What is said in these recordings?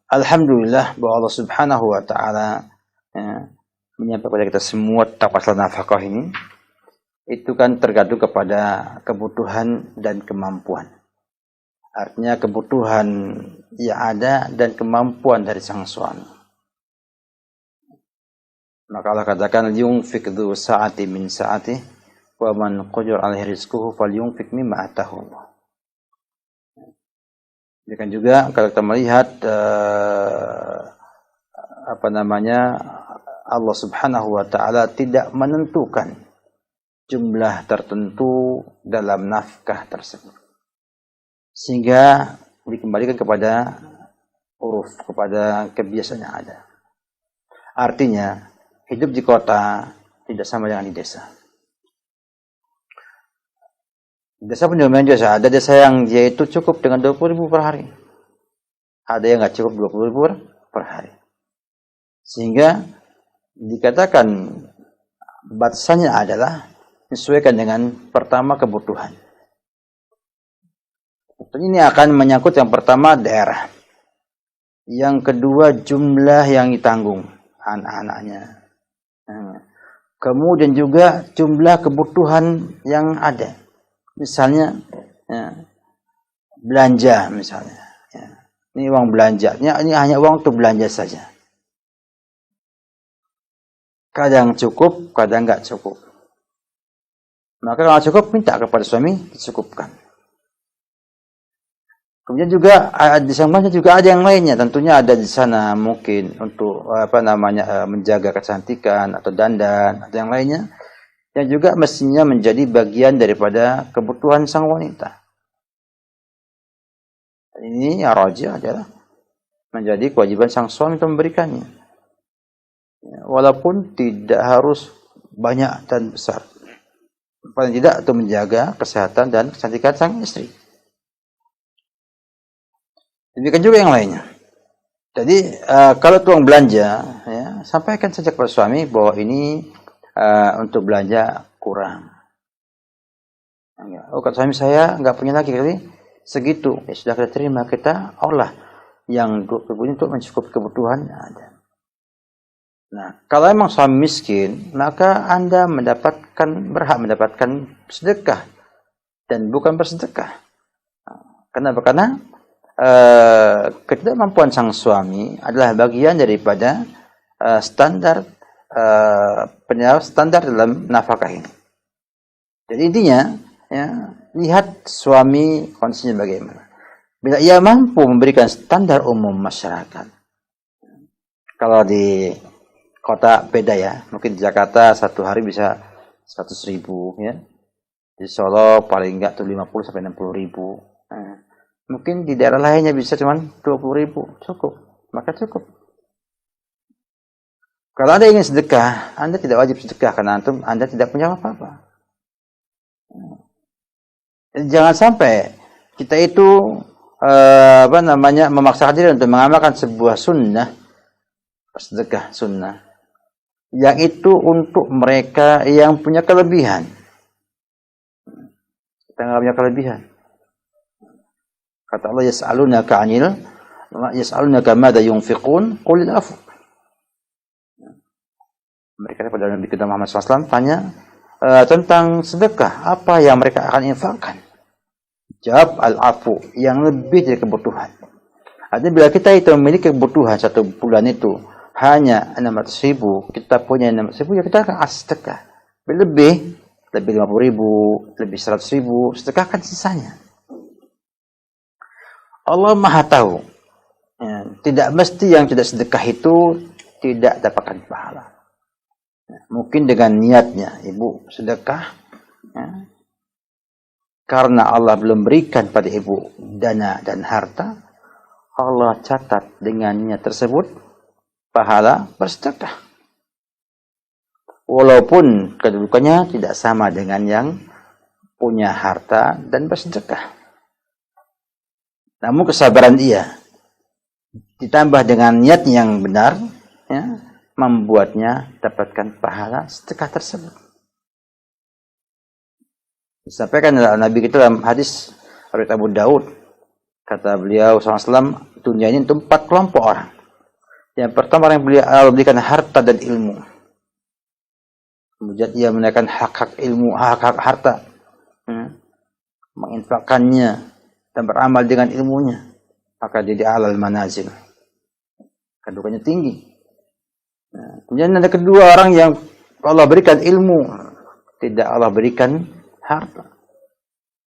Alhamdulillah bahwa Allah Subhanahu wa taala menyampaikan kepada kita semua masalah nafkah ini itu kan tergantung kepada kebutuhan dan kemampuan. Artinya kebutuhan yang ada dan kemampuan dari sang suami. Maka Allah katakan yunfik dzu sa'ati min sa'ati wa man qadira 'alaihi rizquhu falyunfik mimma ataahu Allah. Demikian juga kalau kita melihat Allah Subhanahu wa taala tidak menentukan jumlah tertentu dalam nafkah tersebut. Sehingga dikembalikan kepada uruf, kepada kebiasaan yang ada. Artinya, hidup di kota tidak sama dengan di desa. Desa pun lumayan jasa. Ada desa yang dia itu cukup dengan 20.000 per hari. Ada yang nggak cukup 20.000 per hari. Sehingga dikatakan batasannya adalah menyesuaikan dengan pertama kebutuhan. Ini akan menyangkut yang pertama daerah. Yang kedua jumlah yang ditanggung anak-anaknya. Kemudian juga jumlah kebutuhan yang ada. Misalnya belanja misalnya. Ini uang belanja. Ini hanya uang untuk belanja saja. Kadang cukup, kadang nggak cukup. Maka kalau cukup minta kepada suami dicukupkan. Kemudian juga di sana juga ada yang lainnya. Tentunya ada di sana mungkin untuk menjaga kecantikan atau dandan atau yang lainnya. Yang juga mestinya menjadi bagian daripada kebutuhan sang wanita. Ini yang rajih adalah menjadi kewajiban sang suami untuk memberikannya. Walaupun tidak harus banyak dan besar. Paling tidak untuk menjaga kesehatan dan kecantikan sang istri. Demikian juga yang lainnya. Jadi kalau tuang belanja, sampaikan saja kepada suami bahwa ini untuk belanja kurang. Oh, kata suami saya nggak punya lagi kali segitu. Ya sudah kita terima, kita olah yang untuk mencukupi kebutuhan ada. Nah, kalau emang suami miskin, maka Anda berhak mendapatkan sedekah dan bukan bersedekah. Kenapa? Karena ketidakmampuan sang suami adalah bagian daripada standar dalam nafkah ini. Jadi intinya, lihat suami kondisinya bagaimana. Bila ia mampu memberikan standar umum masyarakat, kalau di kota beda ya, mungkin di Jakarta satu hari bisa 100.000 ya, di Solo paling enggak tuh 50 sampai 60.000. Mungkin di daerah lainnya bisa cuman 20.000, cukup, maka cukup. Kalau Anda ingin sedekah, Anda tidak wajib sedekah karena Anda tidak punya apa-apa. Jangan sampai kita itu memaksakan diri untuk mengamalkan sebuah sunnah, sedekah sunnah, yang itu untuk mereka yang punya kelebihan. Kita nggak punya kelebihan. Kata Allah, yas'alunaka madza yunfiqun qulil afu. Mereka kepada Nabi kita Muhammad SAW tanya tentang sedekah, apa yang mereka akan infakkan? Jawab al-afu, yang lebih dari kebutuhan. Artinya bila kita itu memiliki kebutuhan satu bulan itu hanya 600.000, kita punya 600.000, ya kita akan sedekah. Lebih 50.000, lebih 100.000, sedekahkan sisanya. Allah Maha tahu. Tidak mesti yang tidak sedekah itu tidak dapatkan pahala. Mungkin dengan niatnya ibu sedekah, karena Allah belum berikan pada ibu dana dan harta, Allah catat dengan niat tersebut pahala bersedekah. Walaupun kedudukannya tidak sama dengan yang punya harta dan bersedekah. Namun kesabaran dia ditambah dengan niat yang benar, membuatnya dapatkan pahala sedekah tersebut. Disampaikan oleh Nabi kita dalam hadis riwayat Abu Daud Kata beliau SAW, dunia ini untuk 4 kelompok orang. Yang pertama, orang yang Allah berikan harta dan ilmu. Kemudian ia menaikkan hak-hak ilmu, hak-hak harta. Menginfakkannya dan beramal dengan ilmunya. Maka dia di alal manazil. Kedudukannya tinggi. Kemudian ada kedua, orang yang Allah berikan ilmu, tidak Allah berikan harta.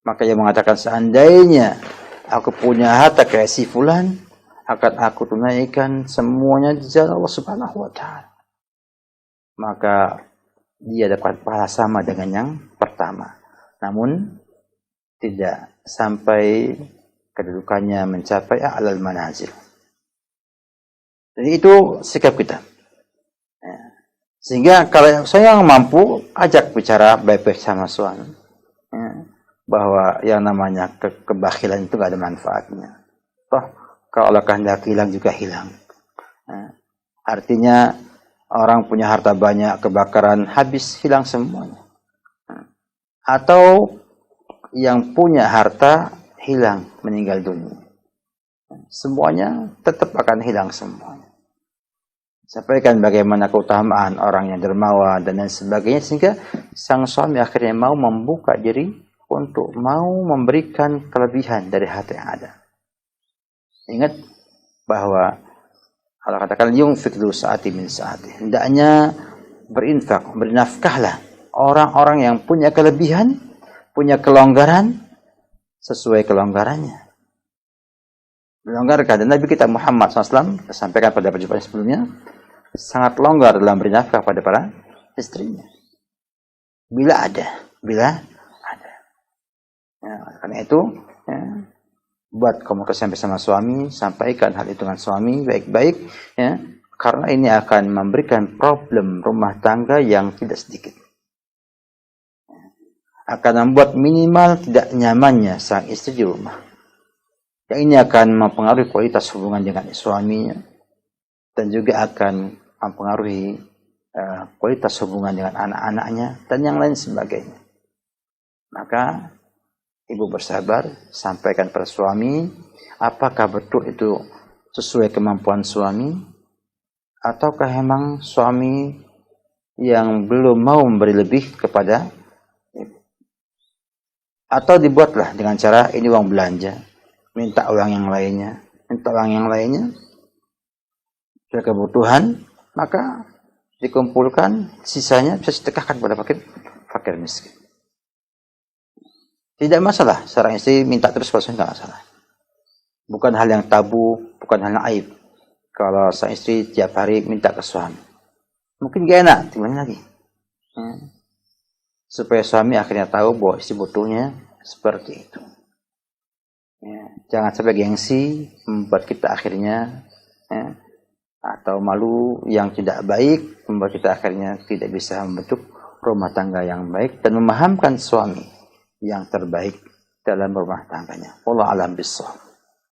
Maka ia mengatakan, seandainya aku punya harta kayak si fulan, akan aku tunaikan semuanya di jalan Allah Subhanahu wa taala. Maka dia dapat pahala sama dengan yang pertama. Namun tidak sampai kedudukannya mencapai a'lal manazil. Jadi itu sikap kita. Sehingga kalau saya yang mampu, ajak bicara baik-baik sama suami. Bahwa yang namanya kebakhilan itu gak ada manfaatnya. Toh, kalau Allah kehendaki hilang juga hilang. Artinya, orang punya harta banyak, kebakaran, habis, hilang semuanya. Atau yang punya harta, hilang, meninggal dunia. Semuanya tetap akan hilang semuanya. Sampaikan bagaimana keutamaan orang yang dermawan dan lain sebagainya, sehingga sang suami akhirnya mau membuka diri untuk mau memberikan kelebihan dari harta yang ada. Ingat bahwa Allah katakan yunfiq dzu sa'ati min sa'ati. Hendaknya berinfak, bernafkahlah orang-orang yang punya kelebihan, punya kelonggaran sesuai kelonggarannya. Melonggarkan, dan Nabi kita Muhammad SAW sampaikan pada perjumpaan sebelumnya, sangat longgar dalam bernafkah pada para istrinya. Bila ada. Ya, karena itu, buat komunikasi bersama suami, sampaikan hal itu dengan suami baik-baik, ya, karena ini akan memberikan problem rumah tangga yang tidak sedikit. Akan membuat minimal tidak nyamannya sang istri di rumah. Yang ini akan mempengaruhi kualitas hubungan dengan suaminya dan juga akan mempengaruhi kualitas hubungan dengan anak-anaknya dan yang lain sebagainya. Maka ibu bersabar, sampaikan pada suami apakah betul itu sesuai kemampuan suami ataukah memang suami yang belum mau memberi lebih kepada ibu. Atau dibuatlah dengan cara ini uang belanja, minta uang yang lainnya, ada kebutuhan, maka dikumpulkan, sisanya bisa sedekahkan kepada fakir miskin. Tidak masalah, seorang istri minta terus kalau tidak masalah. Bukan hal yang tabu, bukan hal yang aib. Kalau sang istri tiap hari minta ke suami, mungkin gak enak, gimana lagi? Supaya suami akhirnya tahu bahwa istri butuhnya seperti itu. Ya, jangan sampai gengsi membuat kita akhirnya atau malu yang tidak baik membuat kita akhirnya tidak bisa membentuk rumah tangga yang baik dan memahamkan suami yang terbaik dalam rumah tangganya. Wallahu a'lam bishawab.